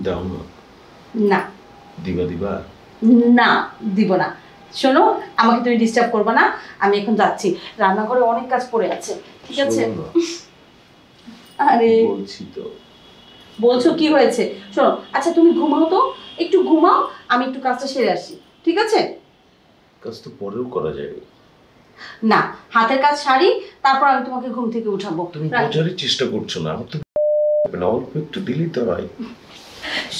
দাও না। না। দিবা দিবা? না, দিব না। শোনো, আমাকে তুমি ডিস্টার্ব করবে না, আমি এখন যাচ্ছি, রান্নাঘরে অনেক কাজ পড়ে আছে, ঠিক আছে? আরে বলছি তো। বলছো কি হয়েছে? শোনো, আচ্ছা তুমি ঘুমাও তো, একটু ঘুমাও, আমি একটু কাজটা সেরে আসি, ঠিক আছে? কাজ তো পরেও করা যাবে। না, হাতের কাজ সারি, তারপর আমি তোমাকে ঘুম থেকে উঠাবো। তুমি বোঝারই চেষ্টা করছো না, আমার তো অল্প একটু দিলেই তো হয়।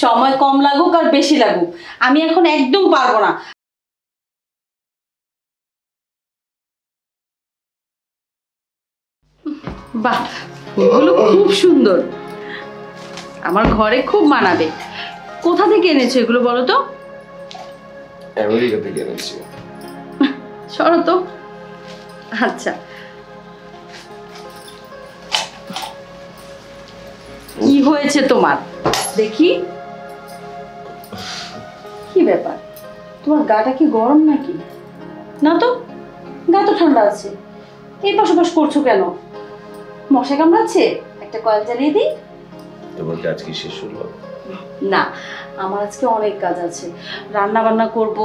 সময় কম লাগুক আর বেশি লাগুক, আমি এখন একদম পারবো না। বাহ, এগুলো খুব সুন্দর, আমার ঘরে খুব মানাবে। কোথা থেকে এনেছো এগুলো বলো তো? আমেরিকা থেকে এনেছি। সরো তো। আচ্ছা, কি হয়েছে তোমার দেখি? কি ব্যাপার, তোমার গাটা কি গরম নাকি? না তো, গা তো ঠান্ডা আছে। এই পাশাপাশ করছো কেন? মশা কামড়াচ্ছে? একটা কয়েল জ্বালিয়ে দিই? তোমার কাজ কি শেষ হলো? না, আমার আজকে অনেক কাজ আছে। রান্না বান্না করব,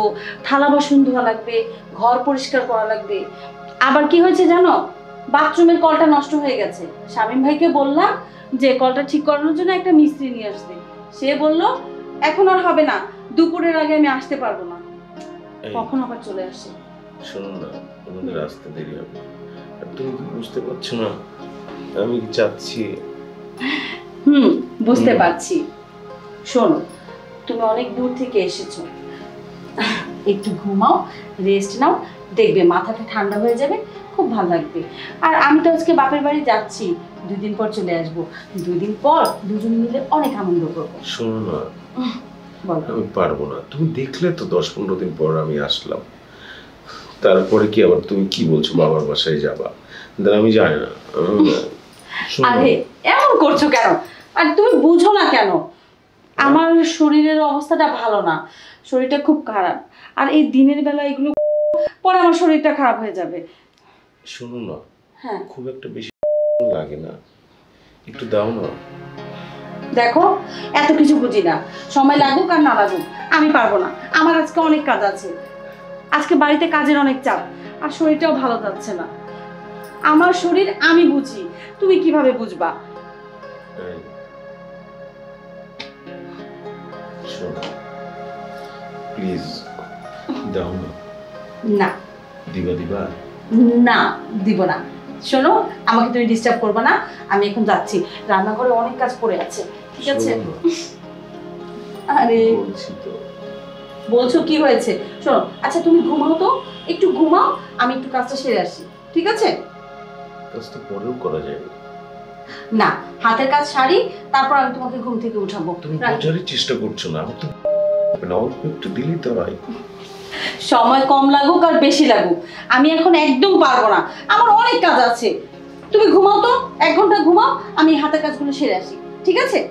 থালা বাসন ধোয়া লাগবে, ঘর পরিষ্কার করা লাগবে। আবার কি হয়েছে জানো, বাথরুমের কলটা নষ্ট হয়ে গেছে। শামীম ভাইকে বললাম যে কলটা ঠিক করানোর জন্য একটা মিস্ত্রি নিয়ে আসতে, সে বলল এখন আর হবে না, দুপুরের আগে আমি আসতে পারবো না। কখন আবার চলে আসে? শোনো না, আমাদের রাস্তা দেরি হবে, আর তুমি কি বুঝতে পারছো না আমি কি চাচ্ছি? বুঝতে পারছি। শোনো, তুমি অনেক দূর থেকে এসেছো, একটু ঘুমাও, রেস্ট নাও, দেখবে মাথাটা ঠান্ডা হয়ে যাবে, খুব ভালো লাগবে। আর আমি তো আজকে বাপের বাড়ি যাচ্ছি, 2 দিন পর চলে আসবো। 2 দিন পর দুজন মিলে অনেক আনন্দ করবো। শোনো না, আমি পারবো না। তুমি দেখলে তো 10-15 দিন পর আমি আসলাম, তারপরে কি আবার তুমি কি বলছো বাবার বাসায় যাবা? আমি জানি না। আরে এমন করছো কেন? আর তুমি বুঝো না কেন? আমার শরীরের অবস্থাটা ভালো না, শরীরটা খুব খারাপ। আর এই দিনের বেলা এগুলো পরে আমার শরীরটা খারাপ হয়ে যাবে। শোনো না, হ্যাঁ, খুব একটা বেশি লাগে না, একটু দাও না। দেখো, এত কিছু বুঝি না, সময় লাগুক আর না লাগুক আমি পারবো না। আমার আজকে অনেক কাজ আছে, আজকে বাড়িতে কাজের অনেক চাপ, আর শরীরটাও ভালো যাচ্ছে না। আমার শরীর আমি বুঝি, তুমি কিভাবে বুঝবা? প্লিজ দাও না। না। দিবা দিবা? না, দিব না। শোনো, আমাকে তুমি ডিস্টার্ব করবে না, আমি এখন যাচ্ছি, রান্নাঘরে অনেক কাজ পড়ে আছে, ঠিক আছে? আরে বলছি তো। বলছো কি হয়েছে? শোনো, আচ্ছা তুমি ঘুমাও তো, একটু ঘুমাও, আমি একটু কাজটা সেরে আসি, ঠিক আছে? কাজ তো পরেও করা যাবে। না, হাতের কাজ সারি, তারপর আমি তোমাকে ঘুম থেকে উঠাবো। তুমি বোঝারই চেষ্টা করছো না, আমার তো অল্প একটু দিলেই তো হয়। সময় কম লাগুক আর বেশি লাগুক, আমি এখন একদম পারবো না, আমার অনেক কাজ আছে। তুমি ঘুমাও তো, 1 ঘন্টা ঘুমাও, আমি হাতের কাজগুলো সেরে আসি, ঠিক আছে?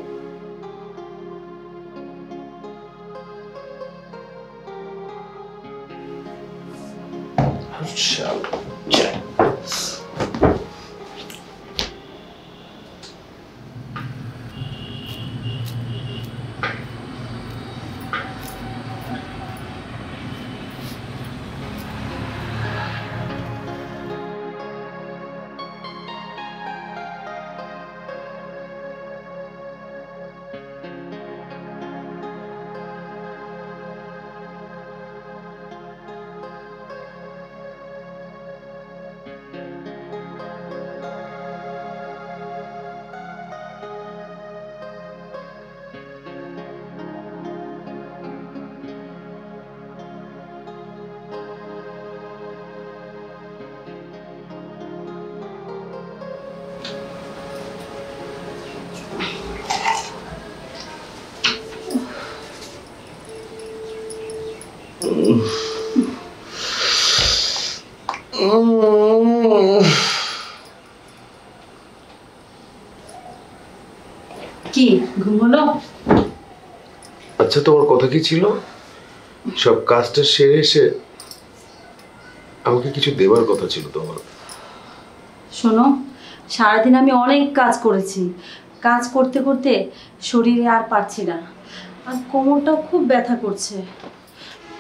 কি ঘুম হলো? আচ্ছা, তোমার কথা কি ছিল? সব কাজটা সেরে এসে আমাকে কিছু দেবার কথা ছিল তোমার। শোনো, সারাদিন আমি অনেক কাজ করেছি, কাজ করতে করতে শরীরে আর পারছি না, আর কোমরটাও খুব ব্যথা করছে।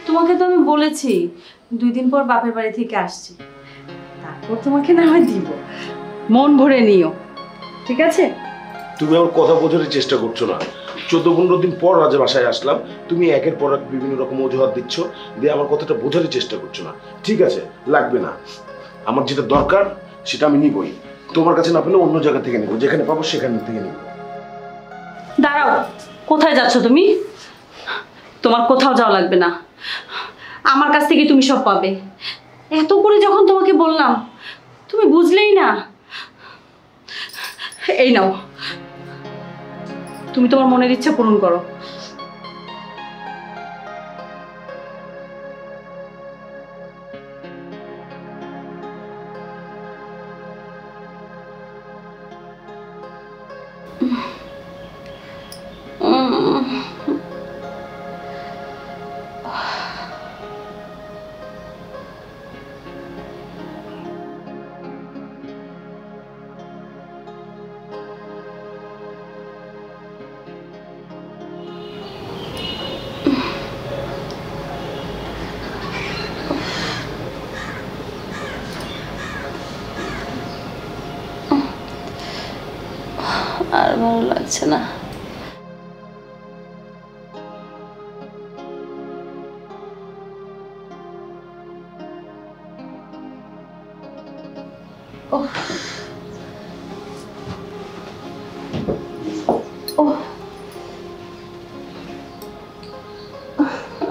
তোমাকে তো আমি বলেছি 2 দিন পর বাপের বাড়ি থেকে আসছি, তারপর তোমাকে না হয় দিব, মন ভরে নিও, ঠিক আছে? তুমি আমার কথা বোঝার চেষ্টা করছো না। 14-15 দিন পর আজ বাসায় আসলাম, তুমি একের পর এক বিভিন্ন রকম অজুহাত দিচ্ছ, দিয়ে আমার কথাটা বোঝার চেষ্টা করছো না। ঠিক আছে, লাগবে না। আমার যেটা দরকার সেটা আমি নিবই। তোমার কাছে না পেলে অন্য জায়গা থেকে নিবো, যেখানে পাবো সেখান থেকে নিবো। দাঁড়াও, কোথায় যাচ্ছ তুমি? তোমার কোথাও যাওয়া লাগবে না, আমার কাছ থেকে তুমি সব পাবে। এত করে যখন তোমাকে বললাম, তুমি বুঝলেই না। এই নাও, তুমি তোমার মনের ইচ্ছা পূরণ করো। আর ভালো লাগছে না।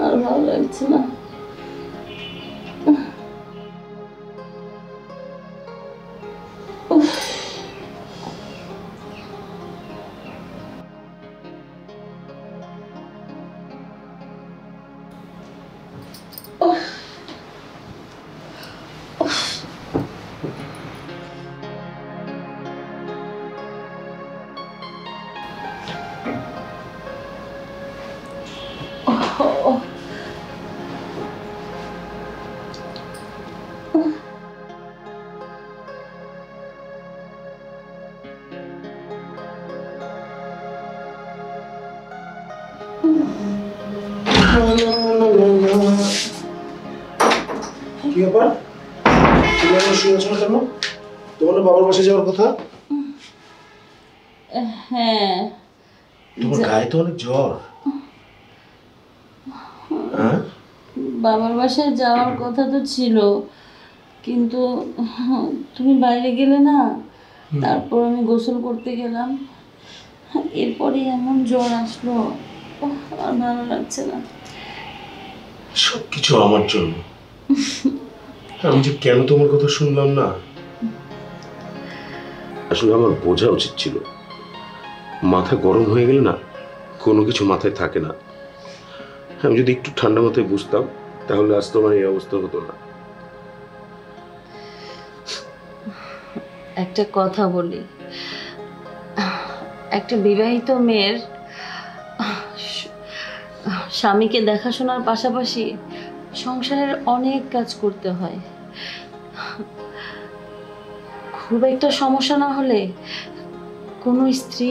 আর ভালো লাগছে না। কি ব্যাপার? তুমি এখন শুয়ে আছো না কেন? তোমার না বাবার বাসায় যাওয়ার কথা? হ্যাঁ, তোমার গায়ে তো অনেক জ্বর। হ্যাঁ, বাবার বাসায় যাওয়ার কথা তো ছিল, কিন্তু তুমি বাইরে গেলে না, তারপর আমি গোসল করতে গেলাম, এরপরে এমন জ্বর আসলো, আর ভালো লাগছে না। সবকিছু আমার জন্য। আমি যে কেন তোমার কথা শুনলাম না। আসলে আমার বোঝা উচিত ছিল। মাথা গরম হয়ে গেলে না কোনো কিছু মাথায় থাকে না। আমি যদি একটু ঠান্ডা মাথায় বুঝতাম, তাহলে আজ তোমার এই অবস্থা হতো না। একটা কথা বলি, একটা বিবাহিত মেয়ের স্বামীকে দেখাশোনার পাশাপাশি সংসারের অনেক কাজ করতে হয়। খুব একটা সমস্যা না হলে কোনো স্ত্রী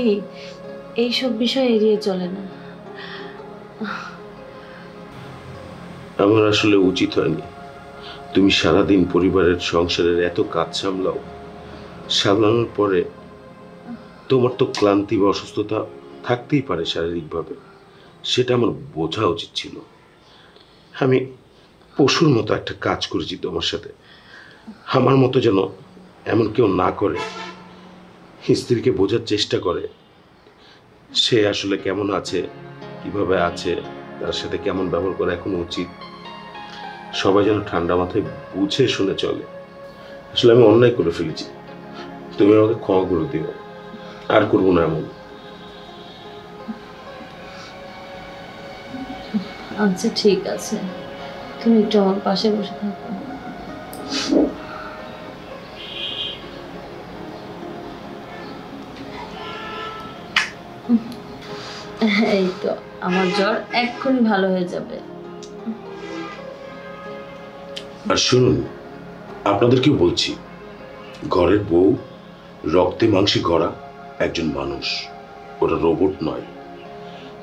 এইসব বিষয় এড়িয়ে চলে না। আমার আসলে উচিত হয়নি। তুমি সারাদিন পরিবারের সংসারের এত কাজ সামলাও, সামলানোর পরে তোমার তো ক্লান্তি বা অসুস্থতা থাকতেই পারে শারীরিকভাবে, সেটা আমার বোঝা উচিত ছিল। আমি পশুর মতো একটা কাজ করেছি তোমার সাথে। আমার মতো যেন এমন কেউ না করে, স্ত্রীকে বোঝার চেষ্টা করে সে আসলে কেমন আছে, কিভাবে আছে, তার সাথে কেমন ব্যবহার করা এখন উচিত। সবাই যেন ঠান্ডা মাথায় বুঝে শুনে চলে। আসলে আমি অন্যায় করে ফেলেছি, তুমি আমাকে ক্ষমা করে দিও, আর করবো না এমন। আচ্ছা ঠিক আছে, তুমি একটু আমার পাশে বসে থাকো। এই তো, আমার জ্বর এক্ষুনি ভালো হয়ে যাবে। আর শুনুন, আপনাদেরকেও বলছি, ঘরের বউ রক্তে মাংসে গড়া একজন মানুষ, ওরা রোবট নয়।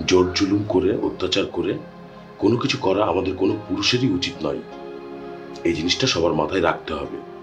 জোর জুলুম করে, অত্যাচার করে কোনো কিছু করা আমাদের কোনো পুরুষেরই উচিত নয়। এই জিনিসটা সবার মাথায় রাখতে হবে।